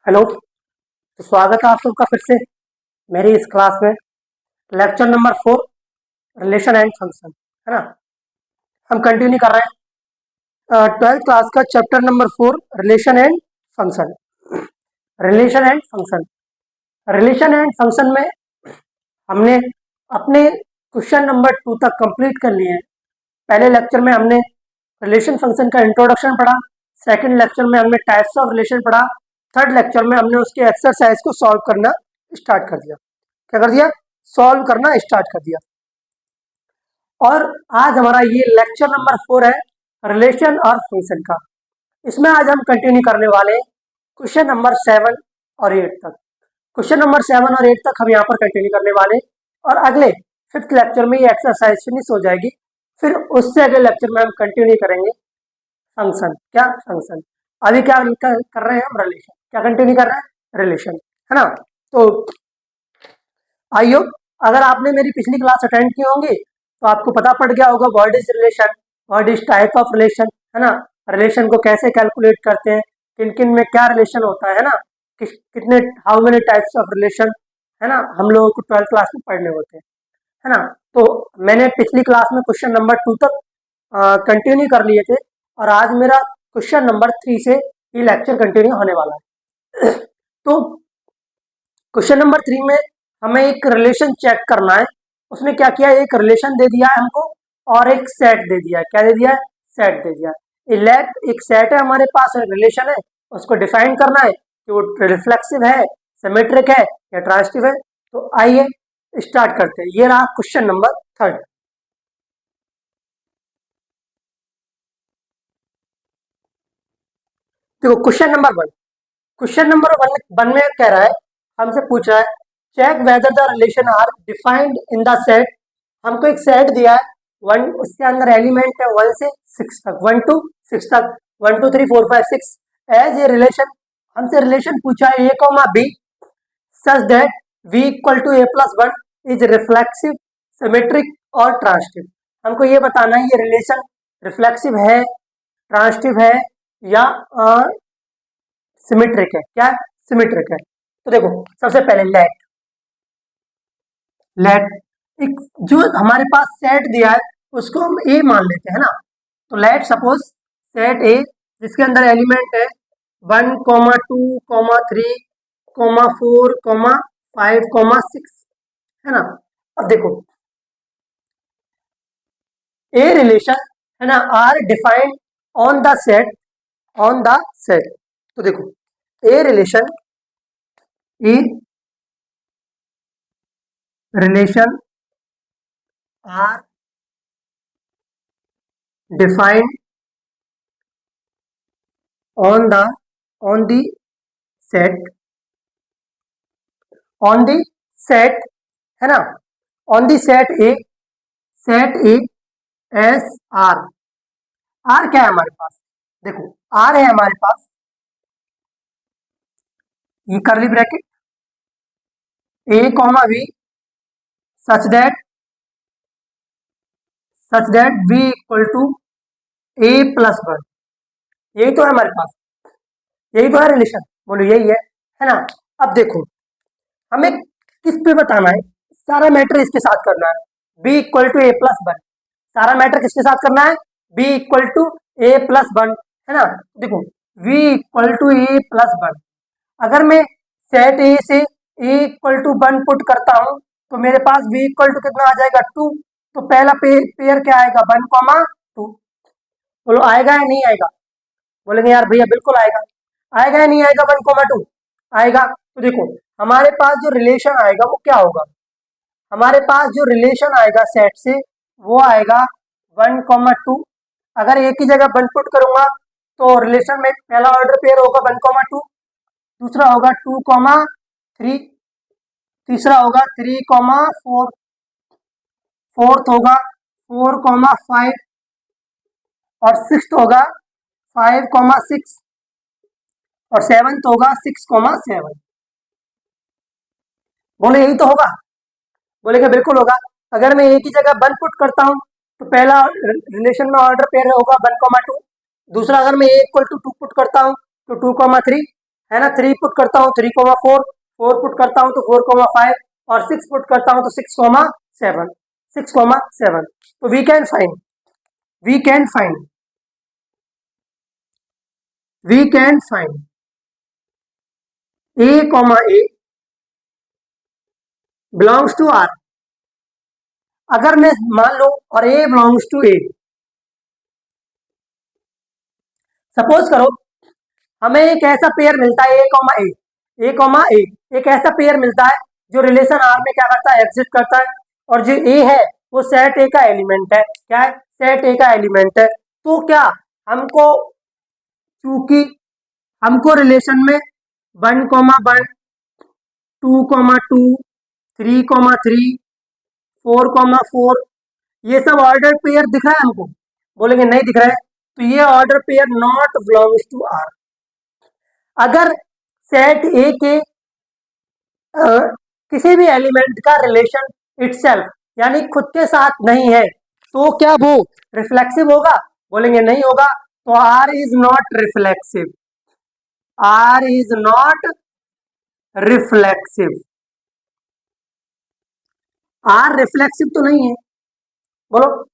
Hello. तो स्वागत है आप सबका फिर से मेरी इस क्लास में। Lecture number 4, relation and function, है ना। हम कंटिन्यू कर रहे हैं 12th क्लास का chapter number 4, relation and function. Relation and function, relation and function में हमने अपने क्वेश्चन नंबर 2 तक कंप्लीट कर लिए हैं। पहले लेक्चर में हमने रिलेशन फंक्शन का इंट्रोडक्शन पढ़ा, सेकंड लेक्चर में हमने टाइप्स ऑफ रिलेशन पढ़ा, थर्ड लेक्चर में हमने उसके एक्सरसाइज को सॉल्व करना स्टार्ट कर दिया। क्या कर दिया? सॉल्व करना स्टार्ट कर दिया। और आज हमारा ये लेक्चर नंबर 4 है, रिलेशन और फंक्शन का। इसमें आज हम कंटिन्यू करने वाले हैं क्वेश्चन नंबर 7 और 8 तक। क्वेश्चन नंबर 7 और 8 तक हम यहाँ पर कंटिन्यू करने वाले हैं, और अगले 5th लेक्चर में ये एक्सरसाइज फिनिश हो जाएगी। फिर उससे अगले लेक्चर में हम कंटिन्यू करेंगे फंक्शन। क्या? फंक्शन। अभी क्या कर रहे हैं हम? रिलेशन। क्या कंटिन्यू कर रहे हैं? रिलेशन, है ना। तो आइयो, अगर आपने मेरी पिछली क्लास अटेंड की होंगी तो आपको पता पड़ गया होगा what is relation, what is type of relation, है ना। रिलेशन को कैसे कैलकुलेट करते हैं, किन किन में क्या रिलेशन होता है ना, कितने how many types of relation, है ना, हम लोगों को 12th क्लास में पढ़ने होते हैं, है ना। तो मैंने पिछली क्लास में क्वेश्चन नंबर 2 तक कंटिन्यू कर लिए थे, और आज मेरा क्वेश्चन नंबर 3 से ये लेक्चर कंटिन्यू होने वाला है। तो क्वेश्चन नंबर 3 में हमें एक रिलेशन चेक करना है। उसने क्या किया? एक रिलेशन दे दिया है हमको और एक सेट दे दिया है। क्या दे दिया है? सेट दे दिया है। एक सेट है हमारे पास, रिलेशन है, उसको डिफाइन करना है कि वो रिफ्लेक्सिव है, सिमेट्रिक है या ट्रांजिटिव है। तो आइए स्टार्ट करते हैं। ये रहा क्वेश्चन नंबर 3। देखो question number 1। Question number one में कह रहा है, हमसे पूछ रहा है check whether the relation are defined in the set. हमको एक सेट दिया है, वन, उसके अंदर एलिमेंट है 1 से 6 तक, 1 to 6 तक, 1 2 3 4 5 6 एज ए रिलेशन। हमसे रिलेशन पूछा है a comma B such that v equal to a plus 1 is reflexive, symmetric और ट्रांजिटिव। हमको ये बताना है ये रिलेशन रिफ्लेक्सिव है, ट्रांजिटिव है या सिमेट्रिक है। क्या? सिमेट्रिक है। तो देखो सबसे पहले लेट एक जो हमारे पास सेट दिया है उसको हम ए मान लेते हैं ना। तो लेट सपोज सेट ए जिसके अंदर एलिमेंट है 1 2 3 4 5 6, है ना। अब देखो ए रिलेशन, है ना, R defined on the set, on the set. तो देखो a relation, a relation are defined on the on the set, on the set, है ना, on the set A, set A S R. R क्या है हमारे पास? देखो are है हमारे पास ये curly bracket A comma we such that B equal to A plus 1। यही तो है हमारे पास, यही तो है रिलेशन। बोलो यही है ना। अब देखो हमें किस पे बताना है, सारा मैटर इसके साथ करना है, B equal to A plus 1। सारा मैटर किसके साथ करना है? B equal to A plus 1, है ना। देखो v equal to A plus 1, अगर मैं सेट ए से ए इक्वल टू 1 पुट करता हूं तो मेरे पास v इक्वल टू कितना आ जाएगा? 2। तो पहला पेयर क्या आएगा? 1 2। बोलो आएगा या नहीं आएगा? बोलेंगे यार भैया बिल्कुल आएगा। आएगा या नहीं आएगा? 1 2 आएगा। तो देखो हमारे पास जो रिलेशन आएगा वो क्या होगा? हमारे पास जो रिलेशन आएगा सेट से वो आएगा 1 2। अगर एक ही जगह 1 पुट करूंगा तो रिलेशन में पहला ऑर्डर पेयर होगा 1 2, दूसरा होगा 2 3, तीसरा होगा 3 4, फोर्थ होगा 4 5 और सिक्स्थ होगा 5 6 और सेवंथ होगा 6 7। बोले यही तो होगा? बोलेगा बिल्कुल होगा। अगर मैं एक ही जगह 1 पुट करता हूं तो पहला रिलेशन में ऑर्डर पेयर होगा 1 2। दूसरा अगर मैं ए इक्वल टू 2 पुट करता हूं तो 2 3, है ना। 3 पुट करता हूँ 3,4, 4 पुट करता हूँ तो 4,5 और 6 पुट करता हूँ तो 6,7, 6,7। तो we can find we can find a, belongs to R. अगर मैं मान लो और a belongs to a, suppose करो हमें एक ऐसा पेयर मिलता है a, एक ऐसा पेयर मिलता है जो रिलेशन आर में क्या करता है, एग्जिस्ट करता है, और जो ए है वो सेट ए का एलिमेंट है। क्या है? सेट ए का एलिमेंट है। तो क्या हमको, चूंकि हमको रिलेशन में 1,1, 2,2, 3,3, 4,4 ये सब ऑर्डर पेयर दिख रहा है हमको? बोलेंगे नहीं दिख रहा है, तो ये order pair not belongs to R. अगर सेट ए के किसी भी एलिमेंट का रिलेशन इटसेल्फ यानी खुद के साथ नहीं है तो क्या वो रिफ्लेक्सिव होगा? बोलेंगे नहीं होगा। तो R is not reflexive, R is not reflexive. R reflexive तो नहीं है, बोलो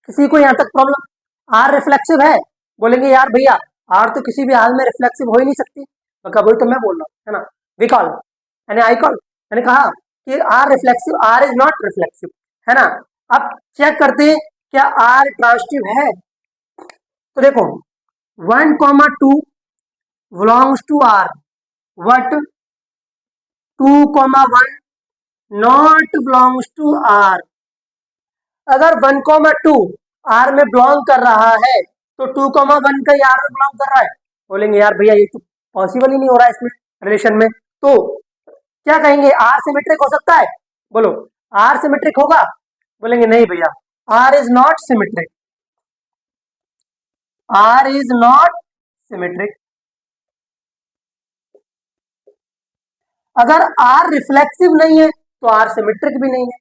किसी को यहां तक प्रॉब्लम? आर रिफ्लेक्सिव है? बोलेंगे यार भैया आर तो किसी भी हाल में रिफ्लेक्सिव हो ही नहीं सकती। तो वही तो मैं बोल रहा हूँ, है ना। वी कॉल यानी आई कॉल, मैंने कहा कि R reflexive, R is not reflexive, है ना। अब चेक करते हैं क्या आर ट्रांसिटिव है। तो देखो 1,2 belongs to R, but 2,1 not belongs to R. अगर 1,2 आर में बिलोंग कर रहा है तो 2,1 का आर में बिलोंग कर रहा है? बोलेंगे यार भैया ये तो पॉसिबल ही नहीं हो रहा है इसमें रिलेशन में। तो क्या कहेंगे, आर सिमेट्रिक हो सकता है? बोलो आर सिमेट्रिक होगा? बोलेंगे नहीं भैया, R is not symmetric, R is not symmetric. अगर आर रिफ्लेक्सिव नहीं है तो आर सिमेट्रिक भी नहीं है,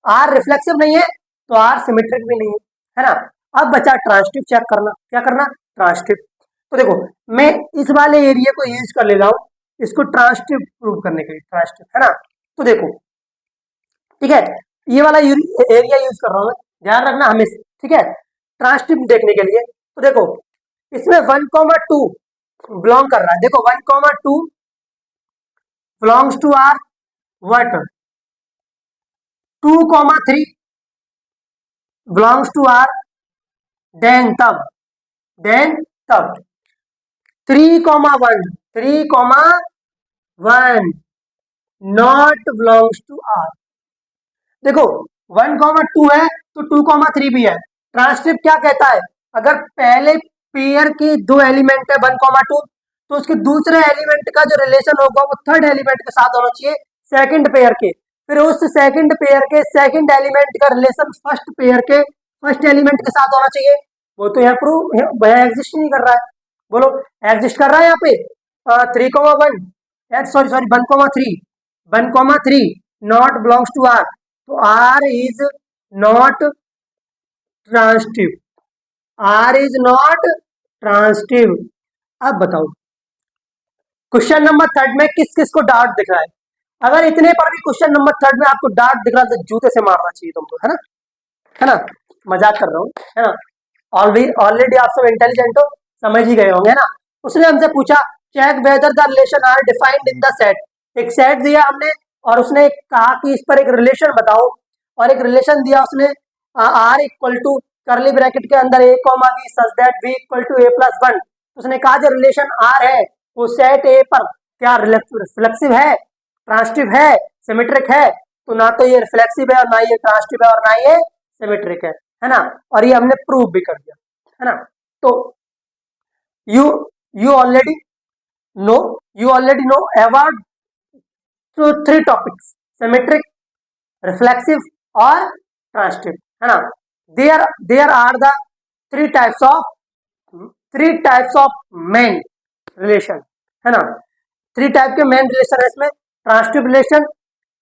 आर रिफ्लेक्सिव नहीं है तो आर सिमेट्रिक भी नहीं है ना। अब बचा ट्रांसिटिव चेक करना। क्या करना? ट्रांसिटिव। तो देखो मैं इस वाले एरिया को यूज कर ले रहा हूं इसको ट्रांसिटिव प्रूव करने के लिए, ट्रांसिटिव, है ना। तो देखो ठीक है, ये वाला एरिया यूज कर रहा हूं मैं, ध्यान रखना हमेशा, ठीक है। ट्रांसिटिव देखने के लिए तो देखो इसमें 1,2 बिलोंग कर रहा है। देखो 1,2 belongs to R, what 2,3 belongs to R, then तब 3,1 नॉट बिलोंग्स टू आर। देखो 1,2 है तो 2,3 भी है। ट्रांसक्रिप्ट क्या कहता है, अगर पहले पेयर के दो एलिमेंट है 1,2 तो उसके दूसरे एलिमेंट का जो रिलेशन होगा वो थर्ड एलिमेंट के साथ होना चाहिए, सेकंड पेयर के। फिर उस सेकंड पेयर के सेकंड एलिमेंट का रिलेशन फर्स्ट पेयर के फर्स्ट एलिमेंट के साथ होना चाहिए। वो तो यहाँ प्रूव यहाँ एग्जिस्ट नहीं कर रहा है। बोलो एग्जिस्ट कर रहा है यहाँ पे 3,1 sorry 1,3 not belongs to R. तो R is not transitive, R is not transitive. अब बताओ क्वेश्चन नंबर थर्ड में किस किस को डार्ट दिख रहा है? अगर इतने पर भी क्वेश्चन नंबर थर्ड में आपको डार्ट दिख रहा है तो जूते से मारना चाहिए तुमको, है ना, मजाक कर रहा हूँ, है ना। ऑलरेडी आप सब इंटेलिजेंट हो, समझ ही गए होंगे, है ना। उसने हमसे पूछा check whether the relation are defined in the set. एक सेट दिया हमने और उसने कहा कि इस पर एक रिलेशन बताओ, और एक रिलेशन दिया उसने R equal to curly bracket के अंदर a, b such that b equal to a+1। उसने कहा जो रिलेशन आर है वो सेट ए पर क्या रिफ्लेक्सिव है, ट्रांसिटिव है, सिमेट्रिक है? तो ना तो ये रिफ्लेक्सिव है और ना ये ट्रांसिटिव है और ना ये सिमेट्रिक है ना। और ये हमने प्रूव भी कर दिया, है ना। तो you already know about three topics, symmetric, reflexive और ट्रांसिटिव, है ना। There are the three types of main relation, है ना। थ्री टाइप के मेन रिलेशन है इसमें, ट्रांसिटिव रिलेशन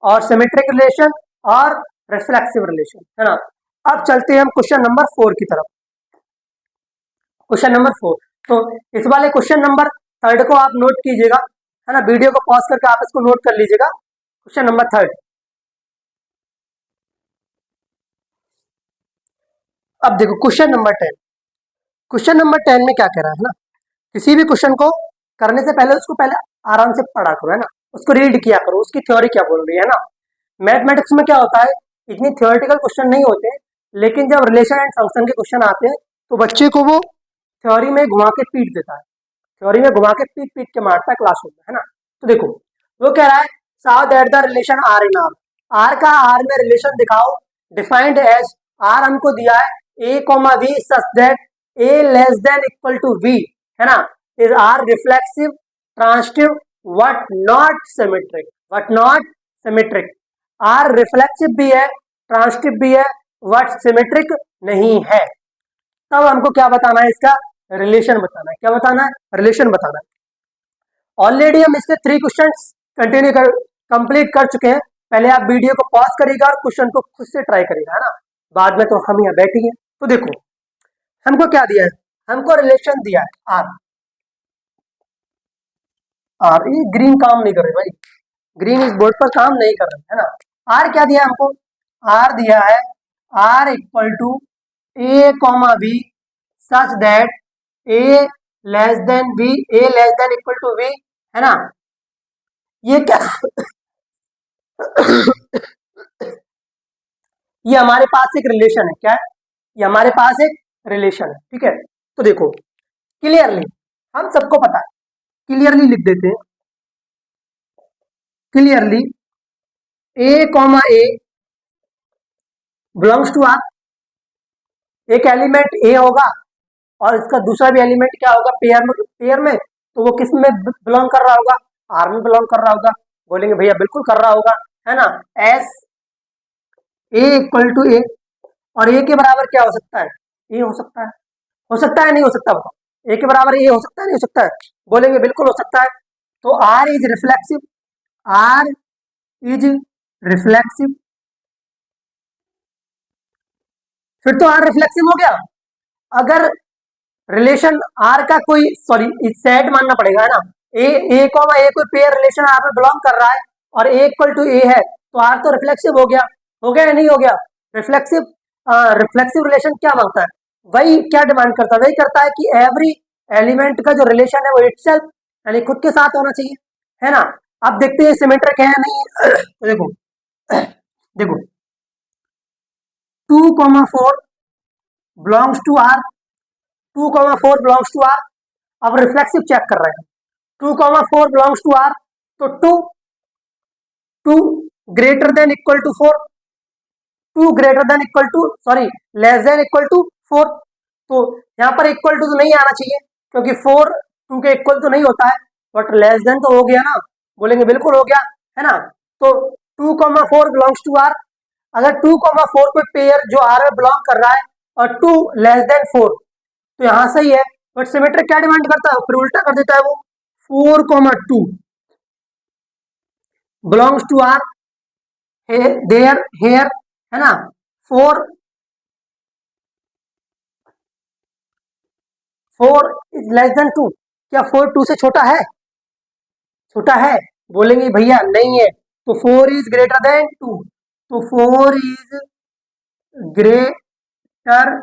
और सिमेट्रिक रिलेशन और रिफ्लेक्सिव रिलेशन, है ना। अब चलते हैं हम क्वेश्चन नंबर 4 की तरफ। क्वेश्चन नंबर 4, तो इस वाले क्वेश्चन नंबर थर्ड को आप नोट कीजिएगा, है ना, वीडियो को पॉज करके आप इसको नोट कर लीजिएगा। Question number third. अब देखो क्वेश्चन नंबर 10। क्वेश्चन नंबर 10 में क्या कह रहा है ना, किसी भी क्वेश्चन को करने से पहले उसको पहले आराम से पढ़ा करो, है ना, उसको रीड किया करो, उसकी थ्योरी क्या बोल रही है ना। मैथमेटिक्स में क्या होता है, इतनी थ्योरेटिकल क्वेश्चन नहीं होते, लेकिन जब रिलेशन एंड फंक्शन के क्वेश्चन आते हैं तो बच्चे को वो थ्योरी में घुमा के पीट देता है, थ्योरी में घुमा के पीट पीट के मारता है क्लासरूम में, है ना। तो देखो वो कह रहा है show that the relation R in R, R का आर में रिलेशन दिखाओ, डिफाइंड एज, आर हमको दिया है a comma we such that A less than equal to b, है ना, is R reflexive transitive what not symmetric, what not symmetric. R reflexive भी है, ट्रांसिटिव भी है, व्हाट सिमेट्रिक नहीं है। तब हमको क्या बताना है, इसका रिलेशन बताना है। क्या बताना है, रिलेशन बताना है। ऑलरेडी हम इसके 3 क्वेश्चंस कंटिन्यू कर कंप्लीट कर चुके हैं। पहले आप वीडियो को पॉज करिएगा और क्वेश्चन को खुद से ट्राई करिएगा, है ना, बाद में तो हम यहाँ बैठे हैं। तो देखो हमको क्या दिया है, हमको रिलेशन दिया है आर। आर ये ग्रीन काम नहीं कर रहे भाई, ग्रीन इस बोर्ड पर काम नहीं कर रहे, है ना। आर क्या दिया है हमको, आर दिया है R equal to A comma B such that A less than B, A less than equal to B, है ना। ये क्या ये हमारे पास एक रिलेशन है, क्या है, ये हमारे पास एक रिलेशन है, ठीक है। तो देखो क्लियरली हम सबको पता है, क्लियरली लिख देते हैं, clearly A comma A belongs to R, एक एलिमेंट ए होगा और इसका दूसरा भी एलिमेंट क्या होगा पेयर में, तो वो किस में बिलोंग कर रहा होगा, आर में बिलोंग कर रहा होगा। बोलेंगे भैया बिल्कुल कर रहा होगा, है ना। एस ए इक्वल टू ए, और ए के बराबर क्या हो सकता है, ए हो सकता है, हो सकता है नहीं हो सकता, बताओ, ए के बराबर ए हो सकता है नहीं हो सकता है, बोलेंगे बिल्कुल हो सकता है। तो R is reflexive, R is reflexive, फिर तो आर रिफ्लेक्सिव हो गया। अगर रिलेशन आर का कोई सॉरी सेट मानना पड़ेगा, है ना, ए कॉमा ए कोई पेयर रिलेशन आर में बिलोंग कर रहा है और ए इक्वल टू ए है, तो आर तो रिफ्लेक्सिव हो गया या नहीं हो गया, रिफ्लेक्सिव। रिफ्लेक्सिव रिलेशन क्या मांगता है, वही क्या डिमांड करता है, वही करता है कि एवरी एलिमेंट का जो रिलेशन है वो इटसेल्फ यानी खुद के साथ होना चाहिए, है ना। अब देखते हैं सिमेट्रिक है या नहीं। तो देखो देखो 2,4 belongs to R, 2,4 belongs to R. अब रिफ्लेक्सिव चेक कर रहे हैं, 2,4 बिलोंग्स टू आर, तो 2 greater than equal to 4, 2 greater than equal to sorry less than equal to 4। तो यहाँ पर इक्वल टू तो नहीं आना चाहिए क्योंकि 4 2 के इक्वल तो नहीं होता है, बट लेस देन तो हो गया ना, बोलेंगे बिल्कुल हो गया, है ना। तो 2,4 बिलोंग्स टू आर, अगर 2,4 कोई पेयर जो आर में बिलोंग कर रहा है और 2 लेस देन 4, तो यहाँ सही है। बट सिमेट्रिक क्या डिमांड करता है, फिर उल्टा कर देता है वो, 4,2 belongs to R there here, है ना। 4 इज लेस देन 2, क्या 4 2 से छोटा है, छोटा है, बोलेंगे भैया नहीं है, तो 4 इज ग्रेटर देन 2, तो 4 इज ग्रेटर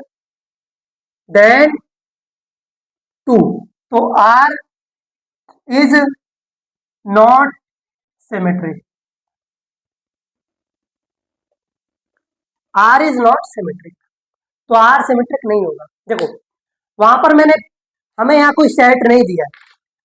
देन 2, तो R is not symmetric, R is not symmetric, तो आर सिमेट्रिक नहीं होगा। देखो वहां पर मैंने हमें यहाँ कोई सेट नहीं दिया है,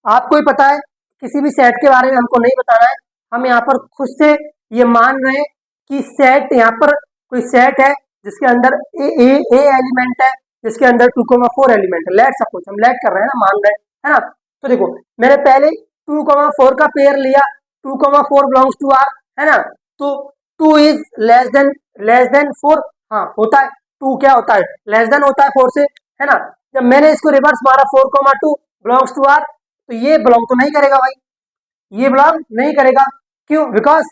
आपको ही पता है किसी भी सेट के बारे में हमको नहीं बताना है, हम यहाँ पर खुद से ये मान रहे हैं कि सेट यहाँ पर कोई सेट है जिसके अंदर ए एलिमेंट है, जिसके अंदर 2,4 एलिमेंट है, लेट सपोज हम लेट कर रहे हैं ना, मान रहे हैं, है ना। तो देखो मैंने पहले 2,4 का पेयर लिया, 2,4 बिलोंग्स टू आर, है ना। तो 2 इज लेस देन 4, हाँ होता है, 2 क्या होता है, लेस देन होता है 4 से, है ना। जब मैंने इसको रिवर्स मारा 4,2 बिलोंग्स टू आर, तो ये बिलोंग तो नहीं करेगा भाई, ये बिलोंग नहीं करेगा, क्यों, because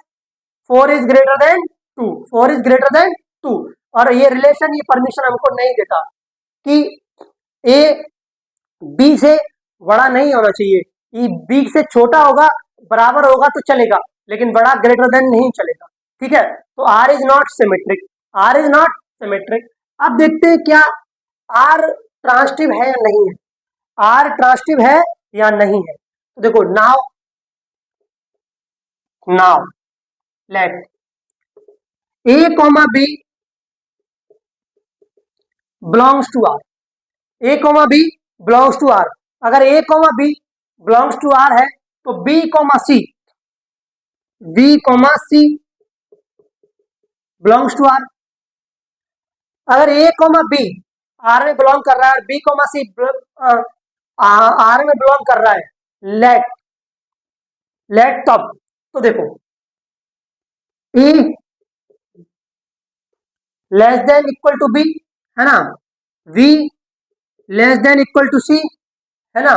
4 is greater than 2, 4 is greater than 2, और ये रिलेशन ये परमिशन हमको नहीं देता कि ए बी से बड़ा नहीं होना चाहिए, ये बी से छोटा होगा, बराबर होगा तो चलेगा, लेकिन बड़ा ग्रेटर देन नहीं चलेगा। ठीक है, तो R is not symmetric, R is not symmetric. अब देखते हैं क्या आर ट्रांसिटिव है या नहीं है, आर ट्रांसिटिव है या नहीं है। तो देखो now let a comma b belongs to R, a comma b belongs to R. अगर a comma b belongs to R है तो b comma c belongs to R. अगर ए कॉमा बी आर में बिलोंग कर रहा है, b comma c R में belong कर रहा है, लेट तब तो देखो a less than equal to B है ना, b less than equal to c है ना।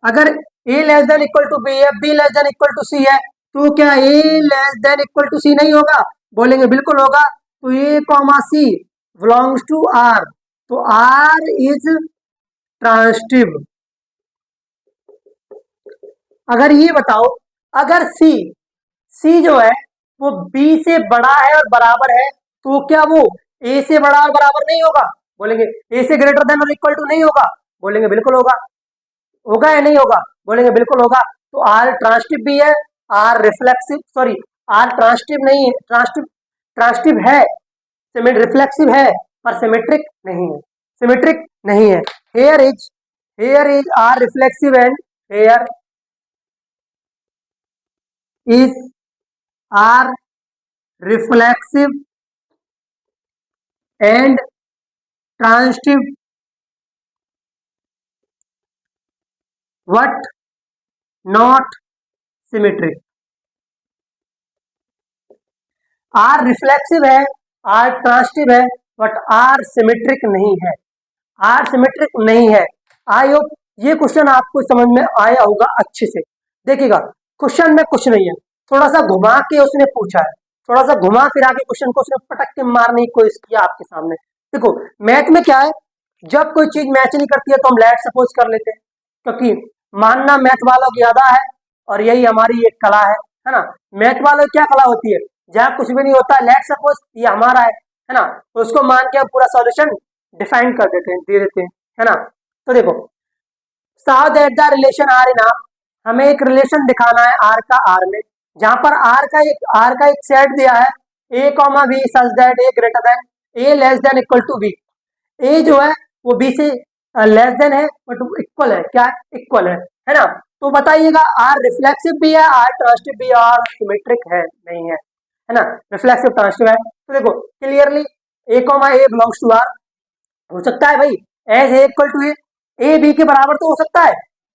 अगर a less than equal to B है, b less than equal to c है, तो क्या a less than equal to c नहीं होगा? बोलेंगे बिल्कुल होगा। तो a comma c belongs to R, तो आर इज ट्रांसिटिव। अगर ये बताओ, अगर सी जो है वो बी से बड़ा है और बराबर है, तो क्या वो ए से बड़ा और बराबर नहीं होगा? बोलेंगे ए से ग्रेटर देन और इक्वल टू नहीं होगा? बोलेंगे बिल्कुल होगा। होगा या नहीं होगा? बोलेंगे बिल्कुल होगा। तो आर ट्रांसिटिव भी है, R reflexive sorry R transitive नहीं है, ट्रांसिटिव है, रिफ्लेक्सिव है, पर सिमेट्रिक नहीं है, सिमेट्रिक नहीं है। Here is R reflexive and here is R reflexive and transitive what not symmetric। R reflexive है, आर ट्रांसिटिव है, बट आर सिमेट्रिक नहीं है, आर सिमेट्रिक नहीं है। आई होप ये क्वेश्चन आपको समझ में आया होगा अच्छे से। देखिएगा क्वेश्चन में कुछ नहीं है, थोड़ा सा घुमा के उसने पूछा है, थोड़ा सा घुमा फिरा के क्वेश्चन को उसने पटक के मारने की कोशिश किया आपके सामने। देखो मैथ में क्या है, जब कोई चीज मैच नहीं करती है तो हम लेट सपोज कर लेते हैं, क्योंकि मानना मैथ वालों की ज्यादा है और यही हमारी एक कला है ना। मैथ वालों की क्या कला होती है, जहाँ कुछ भी नहीं होता, लेट सपोज ये हमारा है ना, तो उसको मान के हम पूरा सॉल्यूशन डिफाइन कर देते हैं, दे देते हैं, है ना। तो देखो show that the relation R in R, हमें एक रिलेशन दिखाना है आर का आर में, जहां पर आर का एक सेट दिया है a comma B such that a greater than a less than equal to b. A जो है वो बी से लेस देन है बट इक्वल है, क्या इक्वल है ना। तो बताइएगा आर रिफ्लेक्सिव भी है, आर ट्रांसिटिव भी है, आर सिमेट्रिक है नहीं है ना, रिफ्लेक्सिव ट्रांसिटिव है। तो देखो clearly A comma A belongs to R हो सकता है भाई, as A equal to A B के बराबर तो हो सकता है,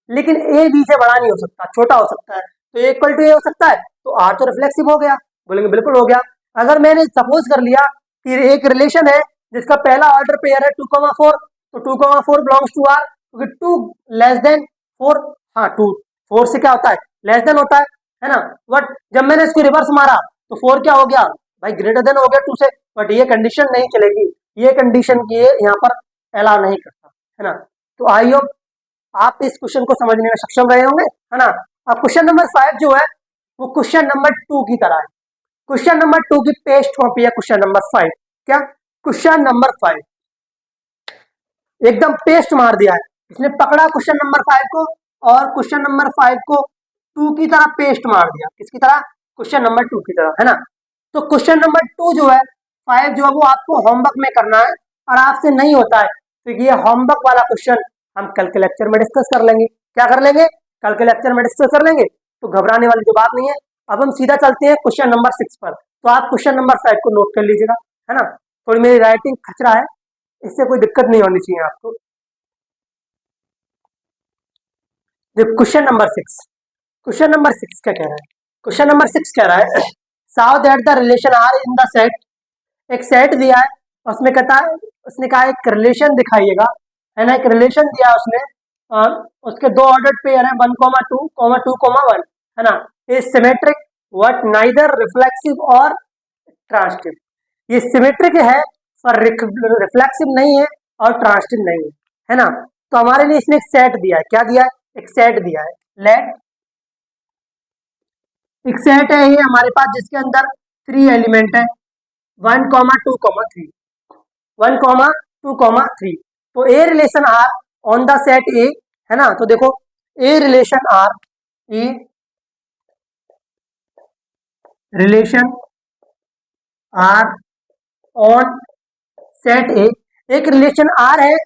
लेकिन ए बी से बड़ा नहीं हो सकता, छोटा हो सकता है। तो ए इक्वल टू ए हो सकता है, तो आर तो रिफ्लेक्सिव हो गया। बोलेंगे बिल्कुल हो गया। अगर मैंने सपोज कर लिया कि एक रिलेशन है जिसका पहला ऑर्डर पेयर है 2,4, तो 2,4 बिलोंग्स टू आर, क्योंकि 2 लेस देन 4, हाँ 2 4 से क्या होता है, लेस देन होता है ना। बट जब मैंने इसको रिवर्स मारा तो 4 क्या हो गया भाई, ग्रेटर देन हो गया 2 से। बट ये कंडीशन नहीं चलेगी, ये कंडीशन की यहाँ पर अलाउ नहीं करता, है ना। तो आई होप आप इस क्वेश्चन को समझने में सक्षम रहे होंगे, है ना। अब क्वेश्चन नंबर 5 जो है वो क्वेश्चन नंबर 2 की तरह है। क्वेश्चन नंबर 2 की पेस्ट कॉपी है क्वेश्चन नंबर 5। क्या क्वेश्चन नंबर 5 एकदम पेस्ट मार दिया है, इसने पकड़ा क्वेश्चन नंबर 5 को और क्वेश्चन नंबर 5 को 2 की तरह पेस्ट मार दिया। किसकी तरह? क्वेश्चन नंबर 2 की तरह, है ना। तो क्वेश्चन नंबर 2 जो है 5 जो है वो आपको होमवर्क में करना है और आपसे नहीं होता है, तो ये होमवर्क वाला क्वेश्चन हम कल के लेक्चर में डिस्कस कर लेंगे। क्या कर लेंगे? कल के लेक्चर में डिस्कस कर लेंगे, तो घबराने वाली जो बात नहीं है। अब हम सीधा चलते हैं क्वेश्चन नंबर 6 पर। तो आप क्वेश्चन नंबर 5 को नोट कर लीजिएगा, है ना। थोड़ी मेरी राइटिंग खचरा है, इससे कोई दिक्कत नहीं होनी चाहिए आपको। क्वेश्चन नंबर 6, क्वेश्चन नंबर 6 क्या कह रहा है? क्वेश्चन नंबर 6 कह रहा है show that the relation R in the set, एक सेट दिया है, उसमें कहता है, उसने कहा एक रिलेशन दिखाइएगा, है ना। एक रिलेशन दिया उसने और उसके दो ऑर्डर्ड पेयर है 1,2, 2,1, है ना। ये सिमेट्रिक व्हाट नाइदर रिफ्लेक्सिव और ट्रांसिटिव, ये सिमेट्रिक है पर रिफ्लेक्सिव नहीं है और ट्रांसिटिव नहीं है ना। तो हमारे लिए इसने एक सेट दिया है, क्या दिया है? एक सेट दिया है। लेट एक सेट है ये हमारे पास जिसके अंदर 3 एलिमेंट है 1, 2, 3 1, 2, 3 तो a relation R on the set A है ना। तो देखो a relation R on set A, एक रिलेशन आर है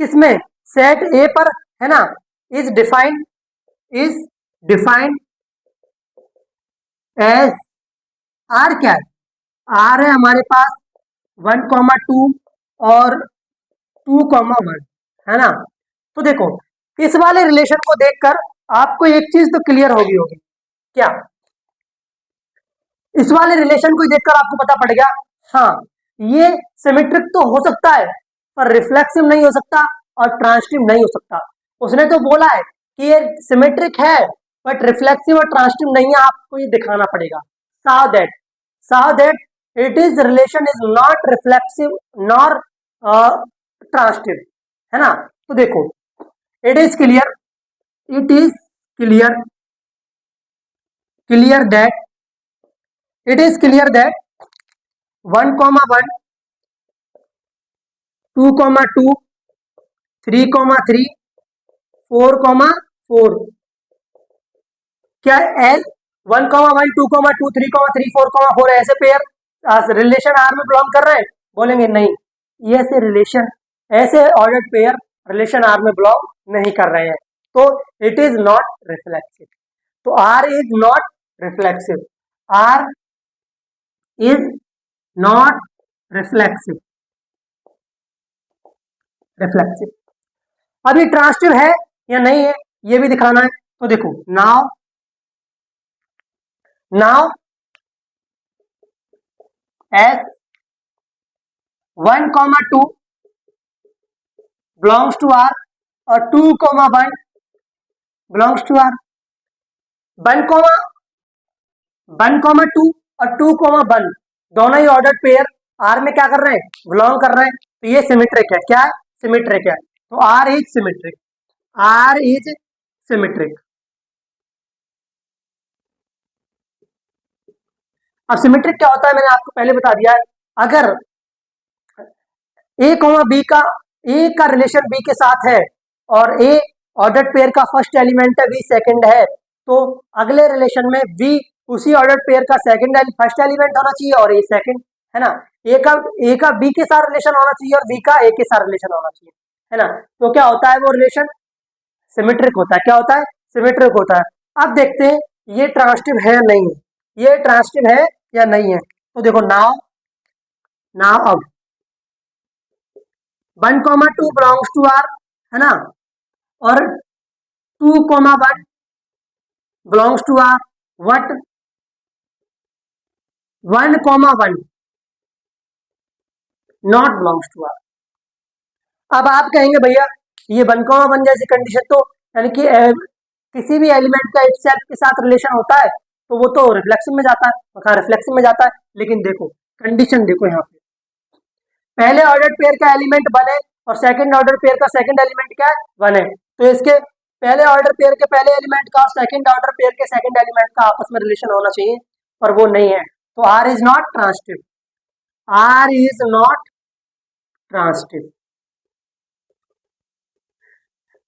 किसमें, सेट ए पर है ना। इज डिफाइंड एज आर क्या है, आर है हमारे पास 1, 2 और 2, 1 है ना। तो देखो इस वाले रिलेशन को देखकर आपको एक चीज तो क्लियर होगी क्या, इस वाले रिलेशन को देखकर आपको पता पड़ गया हाँ ये सिमेट्रिक तो हो सकता है पर रिफ्लेक्सिव नहीं हो सकता और ट्रांसटिव नहीं हो सकता। उसने तो बोला है कि ये सिमेट्रिक है बट रिफ्लेक्सिव और ट्रांसटिव नहीं है, आपको ये दिखाना पड़ेगा। Sao that it is relation is not reflexive nor transitive है ना। तो देखो इट इज क्लियर दैट 1, 1 2, 2 3, 3 4, 4 क्या एल 1, 1 2, 2 3, 3 4, 4 ऐसे पेयर रिलेशन आर में बिलोंग कर रहे हैं, बोलेंगे नहीं ये ऐसे रिलेशन ऐसे ऑर्डर्ड पेयर रिलेशन आर में बिलोंग नहीं कर रहे हैं। तो इट इज नॉट रिफ्लेक्सिव, तो R is not reflexive, R is not reflexive. अब ये ट्रांसटिव है या नहीं है ये भी दिखाना है। तो देखो now as 1, 2 belongs to R और 2, 1 बिलोंग्स टू आर, 1, 2 और 2, 1 दोनों ही ऑर्डर पेयर आर में क्या कर रहे हैं, बिलोंग कर रहे हैं। तो ये सिमेट्रिक है, क्या सिमेट्रिक है। तो आर इज सिमेट्रिक। अब सिमेट्रिक क्या होता है मैंने आपको पहले बता दिया है, अगर ए का रिलेशन बी के साथ है और ए ऑर्डर पेयर का फर्स्ट एलिमेंट है, बी सेकंड है, तो अगले रिलेशन में बी उसी ऑर्डर पेयर का फर्स्ट एलिमेंट होना चाहिए और ए सेकंड है ना। ए का बी के साथ रिलेशन होना चाहिए और बी का ए के साथ रिलेशन होना चाहिए है ना। तो क्या होता है वो रिलेशन सिमेट्रिक होता है। क्या होता है, सिमेट्रिक होता है। अब देखते हैं ये ट्रांसटिव है या नहीं है, ये ट्रांसटिव है या नहीं है। तो देखो नाउ अब 1, 2 बिलोंग्स टू आर है ना और 2, 1 belongs to R, what 1, 1 not belongs to R. अब आप कहेंगे भैया ये 1, 1 जैसी कंडीशन तो यानी कि किसी भी एलिमेंट का एक सेट के साथ रिलेशन होता है तो वो तो रिफ्लेक्शन में जाता है, रिफ्लेक्शन में जाता है। लेकिन देखो कंडीशन देखो यहाँ पे पहले ऑर्डर पेयर का एलिमेंट 1 है और सेकंड ऑर्डर पेयर का सेकंड एलिमेंट क्या है 1 है, तो इसके पहले ऑर्डर पेयर के पहले एलिमेंट का और सेकंड ऑर्डर पेयर के सेकंड एलिमेंट का आपस में रिलेशन होना चाहिए पर वो नहीं है। तो R is not transitive, R is not transitive.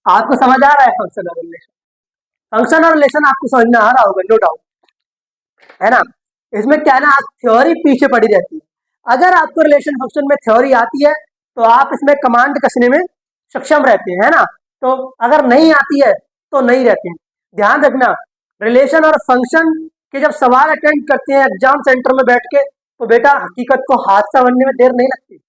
आपको समझ आ रहा है फंक्शन और रिलेशन, फंक्शन और रिलेशन आपको समझ में आ रहा होगा नो डाउट है ना। इसमें क्या है ना थ्योरी पीछे पड़ी रहती है, अगर आपको रिलेशन फंक्शन में थ्योरी आती है तो आप इसमें कमांड कसने में सक्षम रहते हैं है ना। तो अगर नहीं आती है तो नहीं रहते हैं। ध्यान रखना रिलेशन और फंक्शन के जब सवाल अटेंड करते हैं एग्जाम सेंटर में बैठ के तो बेटा हकीकत को हादसा बनने में देर नहीं लगती,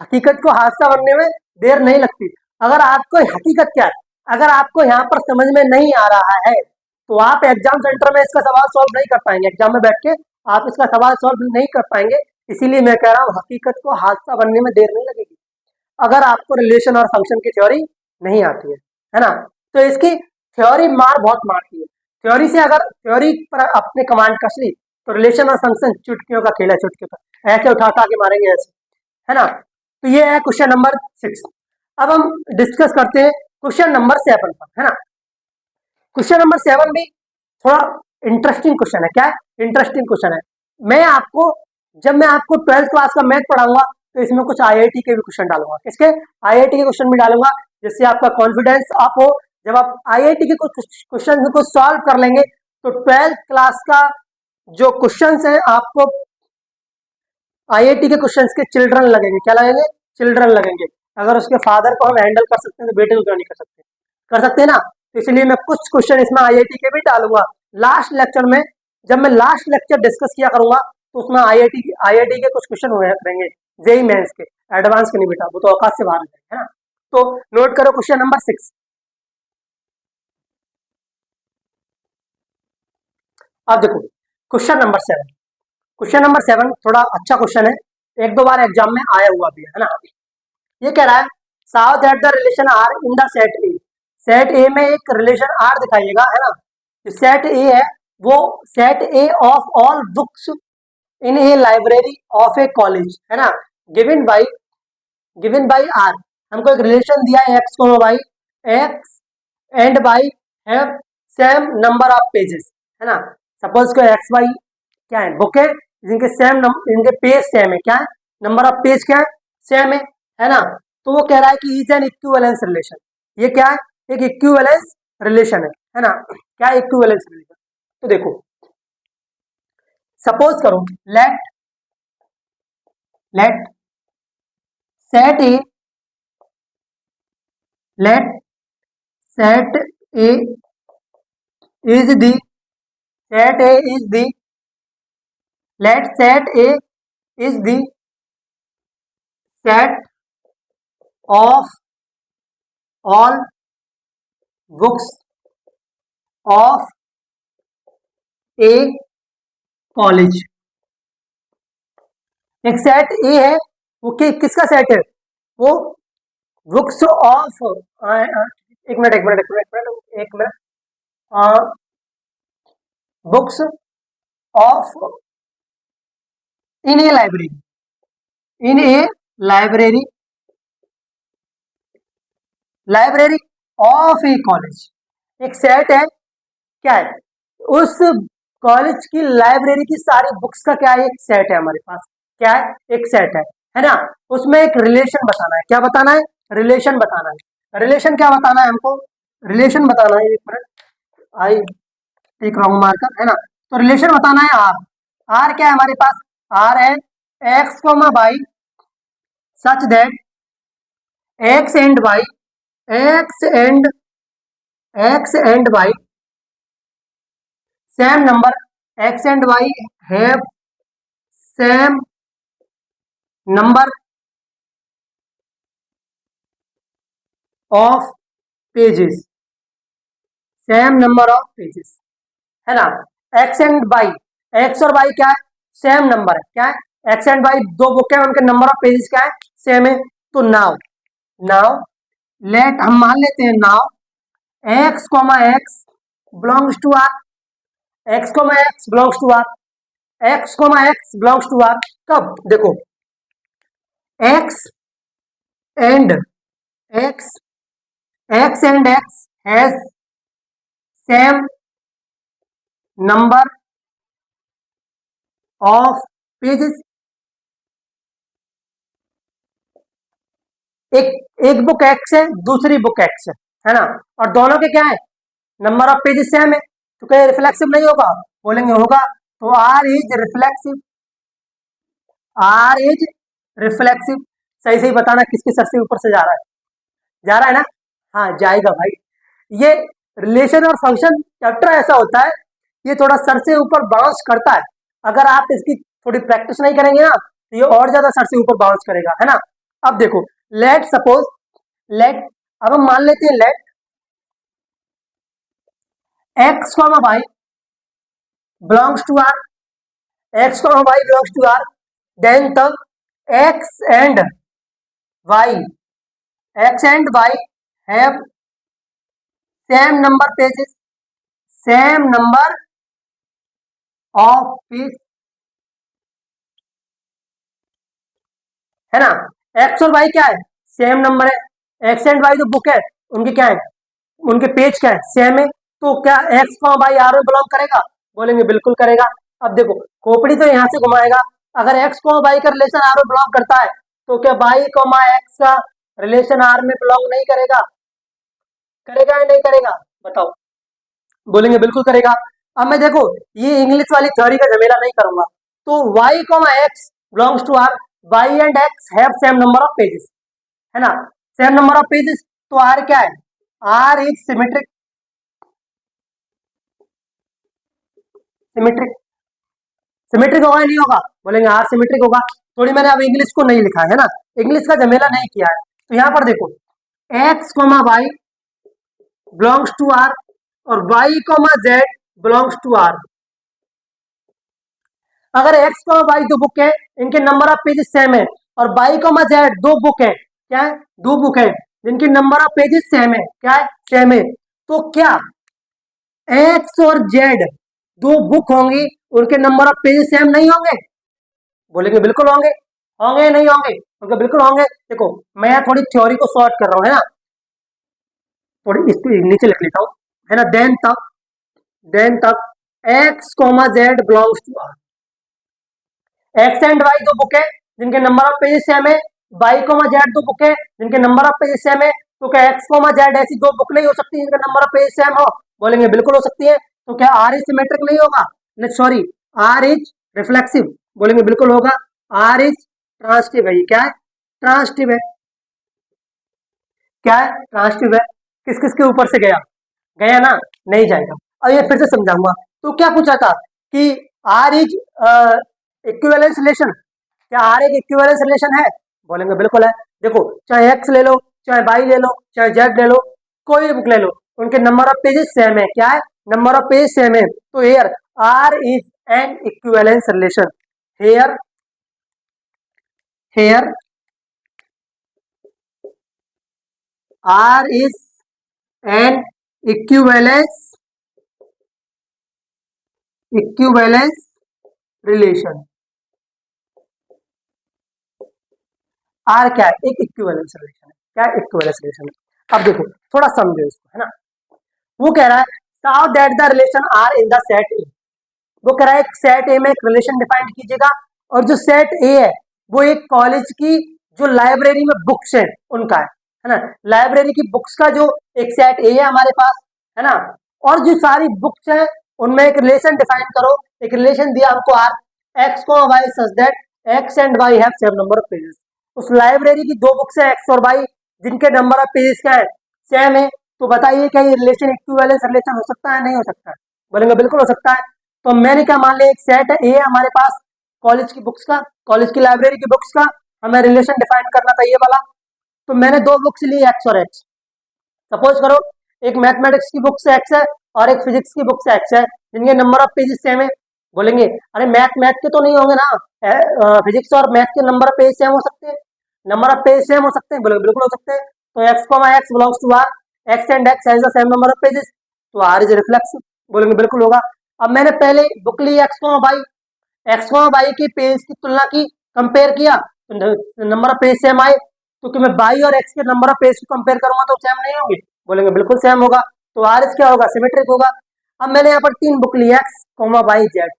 हकीकत को हादसा बनने में देर नहीं लगती। अगर आपको हकीकत क्या है, अगर आपको यहाँ पर समझ में नहीं आ रहा है तो आप एग्जाम सेंटर में इसका सवाल सॉल्व नहीं कर पाएंगे, एग्जाम में बैठ के आप इसका सवाल सॉल्व नहीं कर पाएंगे। इसीलिए मैं कह रहा हूँ हकीकत को हादसा बनने में देर नहीं लगेगी अगर आपको रिलेशन और फंक्शन की थ्योरी नहीं आती है ना। तो इसकी थ्योरी मार बहुत मारती है, थ्योरी से अगर थ्योरी पर अपने कमांड कस ली तो रिलेशन और फंक्शन चुटकियों का खेल है, चुटकियों का ऐसे उठा के मारेंगे ऐसे है ना। तो ये है क्वेश्चन नंबर 6। अब हम डिस्कस करते हैं क्वेश्चन नंबर 7 पर है ना। क्वेश्चन नंबर 7 भी थोड़ा इंटरेस्टिंग क्वेश्चन है। क्या है? इंटरेस्टिंग क्वेश्चन है। जब मैं आपको 12th क्लास का मैथ पढ़ाऊंगा तो इसमें कुछ आईआईटी के भी क्वेश्चन डालूंगा। किसके? आईआईटी के क्वेश्चन भी डालूंगा, जिससे आपका कॉन्फिडेंस अप हो। जब आप आईआईटी के कुछ क्वेश्चन को सॉल्व कर लेंगे तो 12th क्लास का जो क्वेश्चन है आपको आईआईटी के क्वेश्चंस के चिल्ड्रन लगेंगे। क्या लगेंगे? चिल्ड्रन लगेंगे। अगर उसके फादर को हम हैंडल कर सकते हैं तो बेटे को क्यों नहीं कर सकते? कर सकते हैं ना। तो इसलिए मैं कुछ क्वेश्चन इसमें आईआईटी के भी डालूंगा लास्ट लेक्चर में। जब मैं लास्ट लेक्चर डिस्कस किया करूंगा तो उसमें आईआईटी के कुछ क्वेश्चन हो रहेंगे, जेई मेंस के। एडवांस के नहीं बेटा, वो तो औकात से बाहर हो जाएंगे, है ना। तो नोट करो क्वेश्चन नंबर 6। अब देखो क्वेश्चन नंबर 7। क्वेश्चन नंबर 7 थोड़ा अच्छा क्वेश्चन है, एक दो बार एग्जाम में आया हुआ भी है ना। ये कह रहा है show that the relation R in the set A. Set A में एक रिलेशन आर दिखाइएगा, है ना। जो सेट ए है वो set A of all books in a library of a college, है ना। Given by R. हमको एक रिलेशन दिया है एक्स को Y X and Y have same number of pages, है ना। सपोज को एक्स वाई क्या है? बुक है, जिनके इनके पेज सेम है। क्या है? नंबर ऑफ पेज क्या है? सेम है ना। तो वो कह रहा है कि इज एन इक्विवेलेंस रिलेशन। ये क्या है? एक इक्विवेलेंस रिलेशन है ना। क्या है इक्विवेलेंस रिलेशन? तो देखो सपोज करो let set A let set A is the set A is the let set A is the set of all books of a college। एक सेट ए है, वो किसका सेट है? वो बुक्स ऑफ एक minute books of in a library of a college. एक set है, क्या है? उस कॉलेज की लाइब्रेरी की सारी बुक्स का क्या है? एक सेट है हमारे पास। क्या है? एक सेट है ना। उसमें एक रिलेशन बताना है। क्या बताना है? रिलेशन बताना है। रिलेशन क्या बताना है हमको? रिलेशन बताना है। एक minute, I take wrong marker, है ना। तो रिलेशन बताना है आर। आर क्या है हमारे पास? आर है X comma Y such that X and Y X and Y same number X and Y have same number of pages है ना। एक्स एंड वाई, एक्स और वाई क्या है? सेम नंबर है। क्या है? एक्स एंड वाई दो book है, उनके नंबर ऑफ पेजेस क्या है? सेम है। तो नाउ लेट हम मान लेते हैं now X comma X belongs to R. X comma X belongs to R. X comma X belongs to R कब? देखो X and X has same number of pages. एक बुक एक्स है, दूसरी book X है ना। और दोनों के क्या है? नंबर ऑफ पेजेस सेम है। तो क्या रिफ्लेक्सिव नहीं होगा? बोलेंगे होगा। तो आर इज रिफ्लेक्सिव। सही सही बताना किसके सर से ऊपर से जा रहा है? जा रहा है ना। हाँ जाएगा भाई। ये रिलेशन और फंक्शन चैप्टर ऐसा होता है, ये थोड़ा सर से ऊपर बाउंस करता है। अगर आप इसकी थोड़ी प्रैक्टिस नहीं करेंगे ना तो ये और ज्यादा सर से ऊपर बाउंस करेगा, है ना। अब देखो लेट अब हम मान लेते हैं let x comma Y belongs to R. Then तब x and Y have same number pages of page, है ना। एक्स और वाई क्या है? सेम नंबर है। एक्स एंड वाई जो बुक है उनके क्या है? उनके पेज क्या है? सेम है। तो क्या एक्स कॉमा वाई आर में बिलोंग करेगा? बोलेंगे बिल्कुल करेगा। अब देखो खोपड़ी तो यहाँ से घुमाएगा, अगर एक्स कॉमा वाई का रिलेशन आर में बिलोंग करता है तो क्या वाई कॉमा एक्स का रिलेशन आर में बिलोंग नहीं करेगा? करेगा या नहीं करेगा बताओ? बोलेंगे बिल्कुल करेगा। अब मैं देखो ये इंग्लिश वाली थ्योरी का झमेला नहीं करूंगा, तो y comma X belongs to R, y and x have same number of pages, है ना, सेम नंबर ऑफ पेजेस, तो r क्या है? r is symmetric, symmetric, symmetric होगा या नहीं होगा? बोलेंगे r सिमेट्रिक होगा। थोड़ी मैंने अब इंग्लिश को नहीं लिखा है ना, इंग्लिश का झमेला नहीं किया है, तो यहाँ पर देखो x comma Y belongs to R और y comma Z belongs to R. अगर x कॉमा वाई दो बुक है, इनके नंबर ऑफ पेजेस सेम है, और y कॉमा जेड दो बुक है, क्या है? दो बुक है जिनके नंबर ऑफ पेजेस सेम है, क्या है? सेम है, तो क्या x और z दो बुक होंगी, उनके नंबर ऑफ पेजेस सेम नहीं होंगे? बोलेंगे बिल्कुल होंगे। होंगे या नहीं होंगे? उनके बिल्कुल होंगे। देखो मैं यहाँ थोड़ी थ्योरी को सॉर्ट कर रहा हूँ, है ना, थोड़ी इसको नीचे लिख लेता हूँ, है ना। देन तक x comma Z belongs to R, X and Y दो बुक है जिनके नंबर ऑफ पेजेस सेम है, वाई कोमा जेड दो बुक है जिनके नंबर ऑफ पेजेस सेम है, तो क्या एक्स कोमा जेड ऐसी दो बुक नहीं हो सकती जिनके नंबर ऑफ पेजेस सेम हो? बोलेंगे बिल्कुल हो सकती है। तो क्या आर इज सिमेट्रिक नहीं होगा? नहीं सॉरी, आर इज रिफ्लेक्सिव, बोलेंगे बिल्कुल होगा। आर इज ट्रांसिटिव है, ये क्या है? ट्रांसिटिव है, क्या है? ट्रांसिटिव है। किस किस के ऊपर से गया? गया ना, नहीं जाएगा। अब ये फिर से समझाऊंगा। तो क्या पूछा था कि आर इज इक्विवेलेंस रिलेशन, क्या आर एक इक्विवेलेंस रिलेशन है? बोलेंगे बिल्कुल है। देखो चाहे एक्स ले लो, चाहे वाई ले लो, चाहे जेड ले लो, कोई भी बुक ले लो, उनके नंबर ऑफ पेजेस सेम है, क्या है? नंबर ऑफ पेज सेम है, तो here R is an equivalence relation. Here here R is an equivalence equivalence relation. R क्या है? एक इक्विवेलेंस रिलेशन है, क्या है? इक्विवेलेंस रिलेशन है। अब देखो थोड़ा समझो इसको, है ना। वो कह रहा है show that the relation R in the set A, वो कह रहा है सेट ए में एक रिलेशन डिफाइन कीजिएगा, और जो सेट ए है वो एक कॉलेज की जो लाइब्रेरी में बुक्स है उनका है ना, लाइब्रेरी की बुक्स का जो एक सेट ए है हमारे पास, है ना, और जो सारी बुक्स है उनमें एक रिलेशन डिफाइन करो। एक रिलेशन दिया हमको आर, एक्स को Y such that X and Y have same number of pages. उस लाइब्रेरी की दो बुक्स है एक्स और वाई जिनके नंबर ऑफ पेजेस क्या है? सेम है। तो बताइए क्या ये रिलेशन इक्विवेलेंस रिलेशन हो सकता है? नहीं हो सकता है? बोलेंगे बिल्कुल हो सकता है। तो मैंने क्या मान लिया, एक सेट है ए हमारे पास कॉलेज की बुक्स का, कॉलेज की लाइब्रेरी की बुक्स का, हमें रिलेशन डिफाइन करना था ये वाला। तो मैंने दो बुक्स ली एक्स और एक्स। सपोज करो एक मैथमेटिक्स की बुक से एक्स है और एक फिजिक्स की बुक से एक्स है जिनके नंबर ऑफ पेजेस सेम है। बोलेंगे अरे मैथ मैथ के तो नहीं होंगे ना, फिजिक्स और मैथ के नंबर ऑफ पेज सेम हो सकते हैं? नंबर ऑफ पेज सेम हो सकते हैं? बोलेंगे बिल्कुल हो सकते हैं। तो X comma X belongs to R, X and X has the same number of pages, तो आर इज रिफ्लेक्सिव, बोलेंगे बिल्कुल होगा। अब मैंने पहले बुक ली X comma Y, X comma Y की पेज की तुलना की, कंपेयर किया, तो नंबर ऑफ पेज सेम आए। तो कि मैं वाई और एक्स के नंबर ऑफ पेज को कंपेयर करूंगा तो सेम नहीं होंगे? बोलेंगे बिल्कुल सेम होगा। तो आर इज क्या होगा? सिमेट्रिक होगा। अब मैंने यहाँ पर तीन बुक ली एक्स कॉमा वाई जेड,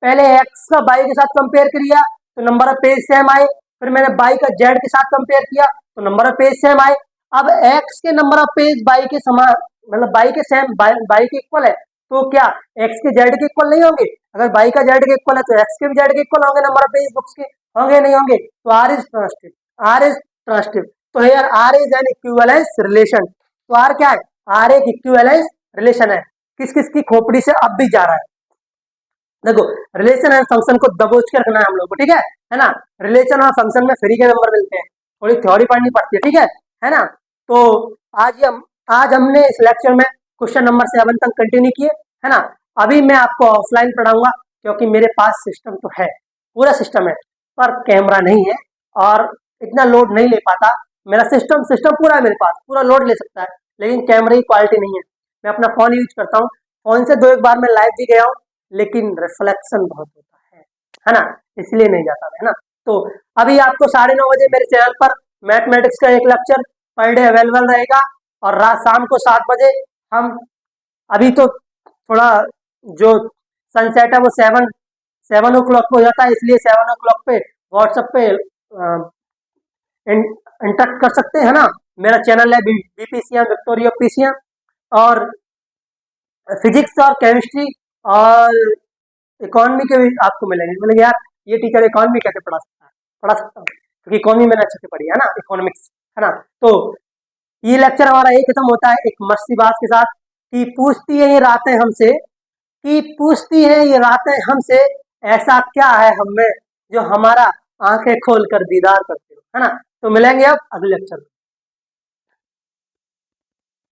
पहले एक्स का वाई के साथ कंपेयर किया तो नंबर ऑफ पेज सेम आए, फिर मैंने वाई का जेड के साथ कंपेयर किया तो नंबर ऑफ पेज सेम आए। अब एक्स के नंबर ऑफ पेज वाई के समान, मतलब वाई के सेम, वाई के इक्वल है, तो क्या एक्स के जेड के इक्वल नहीं होंगे? अगर वाई का जेड के इक्वल है तो एक्स के भी जेड के इक्वल होंगे नंबर ऑफ पेज बुक्स के, होंगे नहीं होंगे? तो R is transitive, R is transitive. तो here R is an equivalence relation. तो आर क्या है? आर एक इक्विवेलेंस रिलेशन है। किस किस की खोपड़ी से अब भी जा रहा है? देखो रिलेशन एंड फंक्शन को दबोच के रखना है हम लोग को, ठीक है ना। रिलेशन और फंक्शन में फ्री के नंबर मिलते हैं, थोड़ी थ्योरी पढ़नी पड़ती है, ठीक है ना। तो आज हमने इस लेक्चर में क्वेश्चन नंबर 7 तक कंटिन्यू किए, है ना। अभी मैं आपको ऑफलाइन पढ़ाऊंगा क्योंकि मेरे पास सिस्टम तो है, पूरा सिस्टम है, पर कैमरा नहीं है और इतना लोड नहीं ले पाता। मेरा सिस्टम सिस्टम पूरा है मेरे पास, पूरा लोड ले सकता है, लेकिन कैमरे की क्वालिटी नहीं है। मैं अपना फोन यूज करता हूँ, फोन से दो एक बार मैं लाइव भी गया हूँ, लेकिन रिफ्लेक्शन बहुत होता है ना, इसलिए नहीं जाता, है ना। तो अभी आपको 9:30 मेरे चैनल पर मैथमेटिक्स का एक लेक्चर पर डे अवेलेबल रहेगा, और रात शाम को 7 बजे हम अभी तो थोड़ा जो सनसेट है वो 7 ओ क्लॉक पे हो जाता है, इसलिए 7 ओ क्लॉक पे व्हाट्सएप पे इंटरेक्ट कर सकते हैं, है ना। मेरा चैनल है बीपीसीएम विक्टोरिया पीसीएम, और फिजिक्स और केमिस्ट्री और इकोनॉमी के भी आपको मिलेंगे। बोलेंगे यार ये टीचर इकोनॉमी कैसे पढ़ा सकता है, पढ़ा सकता हूँ, क्योंकि इकोनॉमी मैंने अच्छे से पढ़ी है ना, इकोनॉमिक्स, है ना। तो ये लेक्चर हमारा यही खत्म होता है एक मस्ती बात के साथ, कि पूछती है ये रातें हमसे, कि पूछती है ये रातें हमसे, ऐसा क्या है हम में जो हमारा आंखें खोल कर दीदार करते हो, है ना। तो मिलेंगे अब अगले लेक्चर में।